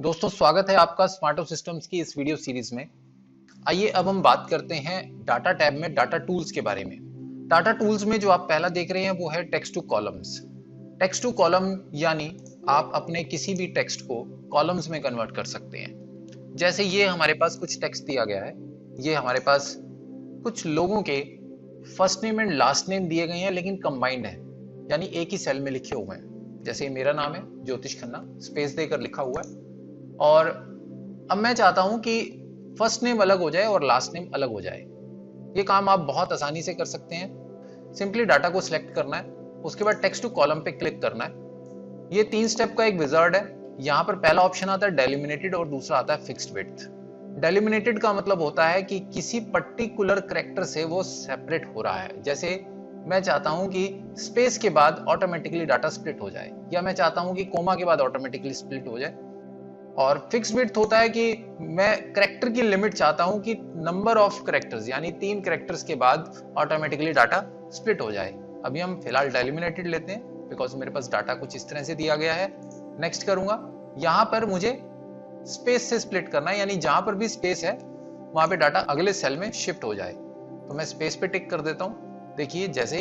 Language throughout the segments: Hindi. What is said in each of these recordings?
दोस्तों स्वागत है आपका स्मार्टो सिस्टम्स की इस वीडियो सीरीज में। आइए अब हम बात करते हैं डाटा टैब में डाटा टूल्स के बारे में। डाटा टूल्स में जो आप पहला देख रहे हैं वो है text to columns. Text to column यानी आप अपने किसी भी टेक्स्ट को कॉलम्स में कन्वर्ट कर सकते हैं। जैसे ये हमारे पास कुछ टेक्स्ट दिया गया है, ये हमारे पास कुछ लोगों के first name and last name दिए गए हैं लेकिन कंबाइंड है, यानी एक ही सेल में लिखे हुए हैं। जैसे मेरा नाम है ज्योतिष खन्ना, स्पेस देकर लिखा हुआ है, और अब मैं चाहता हूं कि फर्स्ट नेम अलग हो जाए और लास्ट नेम अलग हो जाए। ये काम आप बहुत आसानी से कर सकते हैं। सिंपली डाटा को सिलेक्ट करना है, उसके बाद टेक्स्ट टू कॉलम पे क्लिक करना है। ये 3 स्टेप का एक विजार्ड है। यहाँ पर पहला ऑप्शन आता है डेलिमिनेटेड और दूसरा आता है फिक्स्ड विड्थ। डेलिमिनेटेड का मतलब होता है कि किसी पर्टिकुलर कैरेक्टर से वो सेपरेट हो रहा है। जैसे मैं चाहता हूं कि स्पेस के बाद ऑटोमेटिकली डाटा स्प्लिट हो जाए, या मैं चाहता हूं कि कोमा के बाद ऑटोमेटिकली स्प्लिट हो जाए। और फिक्स विड्थ होता है कि मैं करेक्टर की लिमिट चाहता हूं कि नंबर ऑफ करेक्टर्स यानी 3 करेक्टर्स के बाद ऑटोमेटिकली डाटा स्प्लिट हो जाए। अभी हम फिलहाल डेलिमिनेटेड लेते हैं बिकॉज मेरे पास डाटा कुछ इस तरह से दिया गया है। नेक्स्ट करूंगा। यहां पर मुझे स्पेस से स्प्लिट करना है, यानी जहां पर भी स्पेस है वहां पे डाटा अगले सेल में शिफ्ट हो जाए। तो मैं स्पेस पे टिक कर देता हूं। देखिए जैसे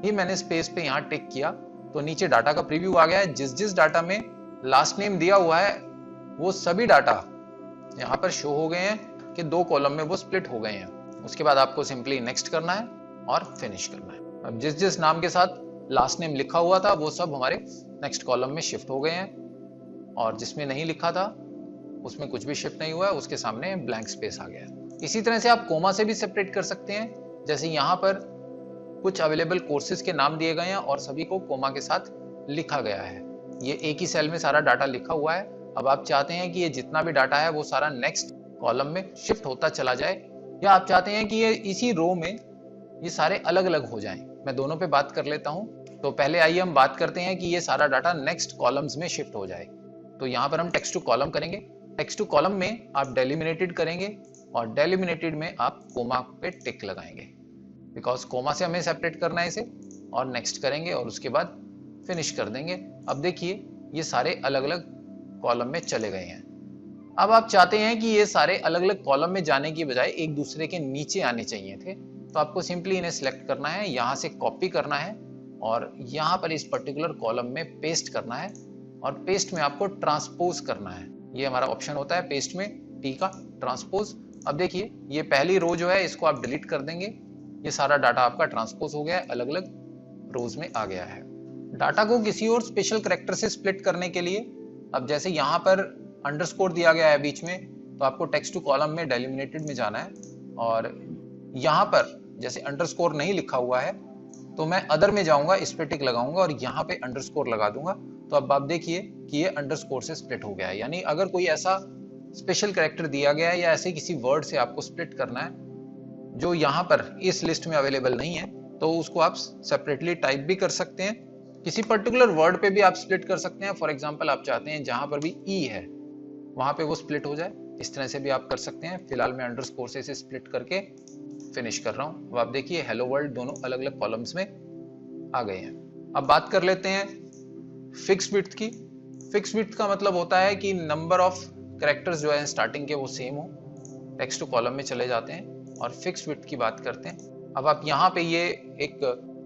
ही मैंने स्पेस पे यहां टिक किया तो नीचे डाटा का प्रीव्यू आ गया है। जिस जिस डाटा में लास्ट नेम दिया हुआ है वो सभी डाटा यहाँ पर शो हो गए हैं कि 2 कॉलम में वो स्प्लिट हो गए हैं। उसके बाद आपको सिंपली नेक्स्ट करना है और फिनिश करना है। अब जिस जिस नाम के साथ लास्ट नेम लिखा हुआ था वो सब हमारे नेक्स्ट कॉलम में शिफ्ट हो गए हैं, और जिसमें नहीं लिखा था उसमें कुछ भी शिफ्ट नहीं हुआ है, उसके सामने ब्लैंक स्पेस आ गया है। इसी तरह से आप कोमा से भी सेपरेट कर सकते हैं। जैसे यहाँ पर कुछ अवेलेबल कोर्सेज के नाम दिए गए हैं और सभी को कोमा के साथ लिखा गया है। ये एक ही सेल में सारा डाटा लिखा हुआ है। अब आप चाहते हैं कि ये जितना भी डाटा है वो सारा नेक्स्ट कॉलम में शिफ्ट होता चला जाए, या आप चाहते हैं कि ये इसी रो में ये सारे अलग अलग हो जाएं। मैं दोनों पे बात कर लेता हूं। तो पहले आइए हम बात करते हैं कि ये सारा डाटा नेक्स्ट कॉलम्स में शिफ्ट हो जाए। तो यहाँ पर हम टेक्स्ट टू कॉलम करेंगे। टेक्स्ट टू कॉलम में आप डेलिमिनेटेड करेंगे और डेलिमिनेटेड में आप कोमा पे टिक लगाएंगे बिकॉज कोमा से हमें सेपरेट करना है इसे, और नेक्स्ट करेंगे और उसके बाद फिनिश कर देंगे। अब देखिए ये सारे अलग अलग कॉलम में चले गए हैं। अब आप चाहते हैं कि ये सारे अलग अलग कॉलम में जाने की बजाय एक दूसरे के नीचे आने चाहिए थे, तो आपको सिंपली इन्हें सिलेक्ट करना है, यहाँ से कॉपी करना है और यहाँ पर इस पर्टिकुलर कॉलम में पेस्ट करना है, और पेस्ट में आपको ट्रांसपोज करना है। ये हमारा ऑप्शन होता है पेस्ट में, टी का ट्रांसपोज। अब देखिए ये पहली रो जो है इसको आप डिलीट कर देंगे। ये सारा डाटा आपका ट्रांसपोज हो गया है, अलग अलग रोज में आ गया है। डाटा को किसी और स्पेशल कैरेक्टर से स्प्लिट करने के लिए, अब जैसे यहाँ पर अंडरस्कोर दिया गया है बीच में, तो आपको टेक्स्ट टू कॉलम में डेलिमिनेटेड में जाना है, और यहाँ पर जैसे अंडरस्कोर नहीं लिखा हुआ है तो मैं अदर में जाऊंगा, इस पे टिक लगाऊंगा और यहाँ पे अंडरस्कोर लगा दूंगा। तो अब आप देखिए कि ये अंडरस्कोर से स्प्लिट हो गया है। यानी अगर कोई ऐसा स्पेशल कैरेक्टर दिया गया है या ऐसे किसी वर्ड से आपको स्प्लिट करना है जो यहाँ पर इस लिस्ट में अवेलेबल नहीं है, तो उसको आप सेपरेटली टाइप भी कर सकते हैं। किसी पर्टिकुलर वर्ड पे भी आप स्प्लिट कर सकते हैं। फॉर एग्जांपल आप चाहते हैं जहां पर भी ई है वहां पे वो स्प्लिट हो जाए, इस तरह से भी आप कर सकते हैं। फिलहाल मैं अंडरस्कोर से इसे स्प्लिट करके फिनिश कर रहा हूं। अब आप देखिए हेलो वर्ल्ड दोनों अलग अलग कॉलम्स में आ गए हैं। अब बात कर लेते हैं फिक्स विड्थ की। फिक्स विड्थ का मतलब होता है कि नंबर ऑफ कैरेक्टर्स जो है स्टार्टिंग के वो सेम हो, टेक्स्ट टू कॉलम में चले जाते हैं। और फिक्स विड्थ की बात करते हैं। अब आप यहाँ पे ये एक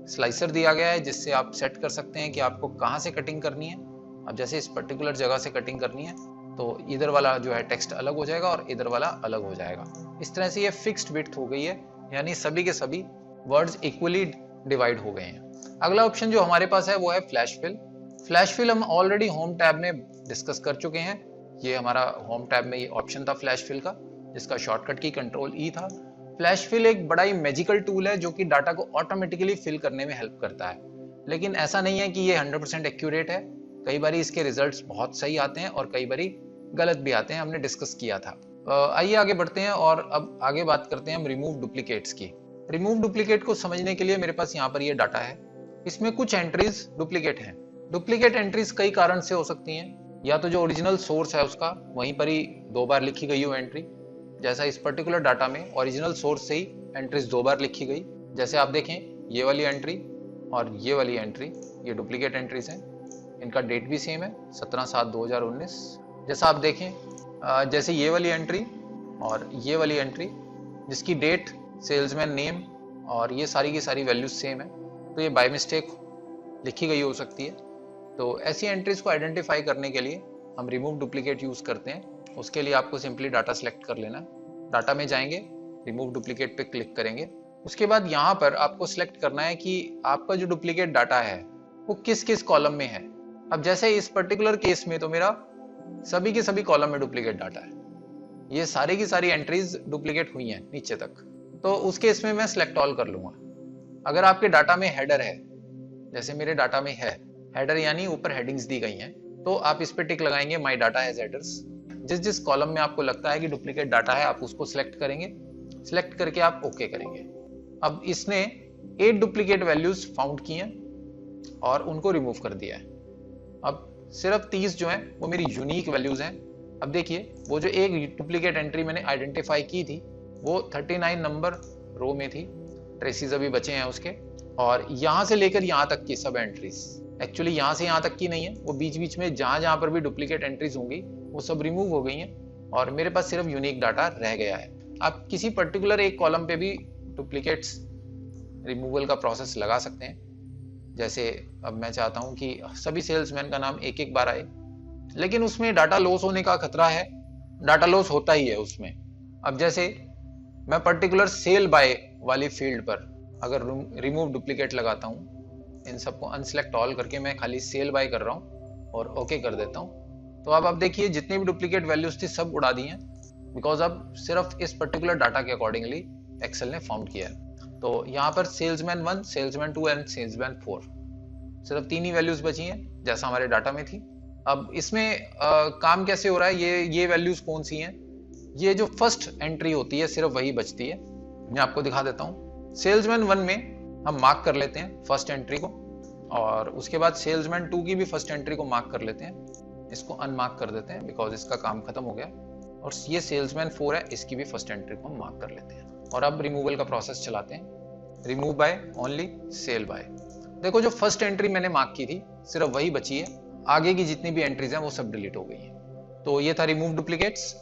स्लाइसर दिया गया है जिससे आप सेट कर सकते हैं कि आपको कहाँ से कटिंग करनी है। अब जैसे इस पर्टिकुलर जगह से कटिंग करनी है तो इधर वाला जो है टेक्स्ट अलग हो जाएगा और इधर वाला अलग हो जाएगा। इस तरह से ये फिक्स्ड विड्थ हो गई है, यानी सभी के सभी वर्ड्स इक्वली डिवाइड हो गए हैं। अगला ऑप्शन जो हमारे पास है वो है फ्लैश फिल। फ्लैश फिल हम ऑलरेडी होम टैब में डिस्कस कर चुके हैं। ये हमारा होम टैब में ये ऑप्शन था फ्लैश फिल का, जिसका शॉर्टकट की कंट्रोल ई था। फ्लैश फिल एक बड़ा ही मैजिकल टूल है जो कि डाटा को ऑटोमेटिकली फिल करने में हेल्प करता है, लेकिन ऐसा नहीं है कि ये 100% एक्यूरेट है। कई बार इसके रिजल्ट्स बहुत सही आते हैं और कई बार गलत भी आते हैं, हमने डिस्कस किया था। आइए आगे बढ़ते हैं और अब आगे बात करते हैं हम रिमूव डुप्लीकेट्स की। रिमूव डुप्लीकेट को समझने के लिए मेरे पास यहाँ पर ये डाटा है, इसमें कुछ एंट्रीज डुप्लीकेट हैं। डुप्लीकेट एंट्रीज कई कारण से हो सकती हैं, या तो जो ओरिजिनल सोर्स है उसका वहीं पर ही 2 बार लिखी गई हो एंट्री, जैसा इस पर्टिकुलर डाटा में ओरिजिनल सोर्स से ही एंट्रीज 2 बार लिखी गई। जैसे आप देखें ये वाली एंट्री और ये वाली एंट्री, ये डुप्लीकेट एंट्रीज हैं। इनका डेट भी सेम है 17/7/2019, जैसा आप देखें, जैसे ये वाली एंट्री और ये वाली एंट्री जिसकी डेट, सेल्समैन नेम और ये सारी की सारी वैल्यूज सेम है, तो ये बाय मिस्टेक लिखी गई हो सकती है। तो ऐसी एंट्रीज को आइडेंटिफाई करने के लिए हम रिमूव डुप्लीकेट यूज करते हैं। उसके लिए आपको सिंपली डाटा सेलेक्ट कर लेना, डाटा में जाएंगे, रिमूव डुप्लीकेट पे क्लिक करेंगे। उसके बाद यहाँ पर आपको सिलेक्ट करना है कि आपका जो डुप्लीकेट डाटा है वो किस किस कॉलम में है। अब जैसे इस पर्टिकुलर केस में तो मेरा सभी के सभी कॉलम में डुप्लीकेट डाटा है, ये सारी की सारी एंट्रीज डुप्लीकेट हुई हैं नीचे तक, तो उस केस में मैं सिलेक्ट ऑल कर लूंगा। अगर आपके डाटा में हेडर है, जैसे मेरे डाटा में है हेडर यानी ऊपर हेडिंग्स दी गई हैं, तो आप इस पे टिक लगाएंगे माय डाटा हैज हेडर्स। जिस जिस कॉलम में आपको लगता है कि डुप्लीकेट डाटा है आप उसको सिलेक्ट करेंगे, सिलेक्ट करके आप ओके करेंगे। अब इसने 8 डुप्लीकेट वैल्यूज फाउंड की हैं और उनको रिमूव कर दिया है। अब सिर्फ 30 जो हैं वो मेरी यूनिक वैल्यूज हैं। अब देखिए वो जो एक डुप्लीकेट एंट्री मैंने आइडेंटिफाई की थी वो 39 नंबर रो में थी, ट्रेसेस अभी बचे हैं उसके, और यहां से लेकर यहां तक की सब एंट्रीज, एक्चुअली यहां से यहां तक की नहीं है, वो बीच बीच में जहां जहां पर भी डुप्लीकेट एंट्रीज होंगी वो सब रिमूव हो गई हैं और मेरे पास सिर्फ यूनिक डाटा रह गया है। आप किसी पर्टिकुलर एक कॉलम पे भी डुप्लीकेट्स रिमूवल का प्रोसेस लगा सकते हैं। जैसे अब मैं चाहता हूं कि सभी सेल्समैन का नाम एक एक बार आए, लेकिन उसमें डाटा लॉस होने का खतरा है, डाटा लॉस होता ही है उसमें। अब जैसे मैं पर्टिकुलर सेल बाय वाली फील्ड पर अगर रिमूव डुप्लीकेट लगाता हूं, इन सबको अनसेलेक्ट ऑल करके मैं खाली सेल बाय कर रहा हूं और ओके कर देता हूं, तो अब आप देखिए जितनी भी डुप्लीकेट वैल्यूज थी सब उड़ा दी हैं, बिकॉज अब सिर्फ इस पर्टिकुलर डाटा के अकॉर्डिंगली एक्सेल ने फाउंड किया है। तो यहाँ पर सेल्समैन 1, सेल्समैन 2 एंड सेल्समैन 4 सिर्फ 3 ही वैल्यूज बची हैं जैसा हमारे डाटा में थी। अब इसमें काम कैसे हो रहा है, ये वैल्यूज कौन सी हैं, ये जो फर्स्ट एंट्री होती है सिर्फ वही बचती है। मैं आपको दिखा देता हूँ। सेल्समैन 1 में हम मार्क कर लेते हैं फर्स्ट एंट्री को, और उसके बाद सेल्समैन 2 की भी फर्स्ट एंट्री को मार्क कर लेते हैं, इसको अनमार्क कर देते हैं बिकॉज इसका काम खत्म हो गया। और ये सेल्समैन 4 है, इसकी भी फर्स्ट एंट्री को हम मार्क कर लेते हैं। और अब रिमूवल का प्रोसेस चलाते हैं, remove by only cell by. देखो जो फर्स्ट एंट्री मैंने मार्क की थी सिर्फ वही बची है, आगे की जितनी भी एंट्रीज हैं वो सब डिलीट हो गई है। तो ये था रिमूव डुप्लीकेट्स।